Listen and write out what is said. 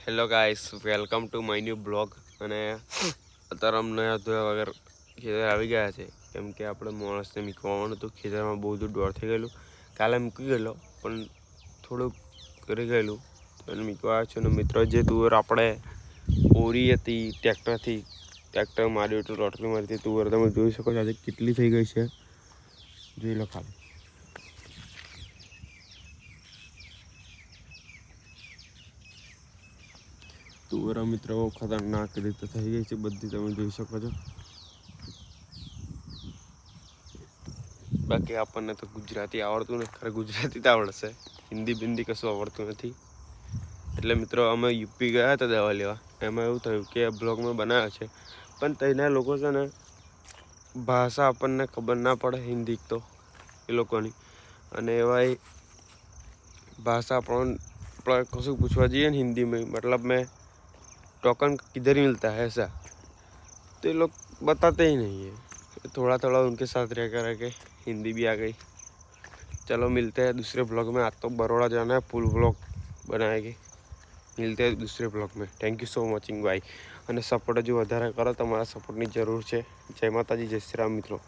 Hello guys, welcome to my new blog. અને અત્યારે અમને ધોયા વગર ખેતર આવી ગયા છે, કેમ કે આપણે માણસને મૂકવાનું હતું. ખેતરમાં બહુ દૂર દોડ થઈ ગયેલું. કાલે મૂકી ગયેલો પણ થોડુંક કરી ગયેલું તો એને મૂકવા આવ્યો છું. અને મિત્રો, જે તુવેર આપણે ઓરી હતી ટ્રેક્ટર માર્યું હતું, રોટરી મારી હતી, તુવેર તમે જોઈ શકો છો આજે કેટલી થઈ ગઈ છે. જોઈ લો ખાલી. તુવેરા મિત્રો ખતરનાક રીતે થઈ ગઈ છે બધી, તમે જોઈ શકો છો. બાકી આપણને તો ગુજરાતી આવડતું નથી. ખરે ગુજરાતી તો આવડશે, હિન્દી બિંદી કશું આવડતું નથી. એટલે મિત્રો, અમે યુપી ગયા હતા દવા લેવા. એમાં એવું થયું કે બ્લોગ મેં બનાવ્યો છે, પણ ત્યાંના લોકો છે ને, ભાષા આપણને ખબર ના પડે, હિન્દી તો એ લોકોની. અને એવા ભાષા આપણે કશું પૂછવા જઈએ ને હિન્દીમાં, મતલબ મેં टोकन किधर ही मिलता है ऐसा, तो ये लोग बताते ही नहीं है. थोड़ा थोड़ा उनके साथ रह कर के हिंदी भी आ गई. चलो मिलते हैं दूसरे ब्लॉग में. आज तो बड़ौदा जाना है, फुल ब्लॉग बनाएंगे. मिलते हैं दूसरे ब्लॉग में. थैंक यू સો વોચિંગ ભાઈ. અને સપોર્ટ હજુ વધારે કરો, તમારા સપોર્ટની જરૂર છે. જય માતાજી, જય શ્રી રામ મિત્રો.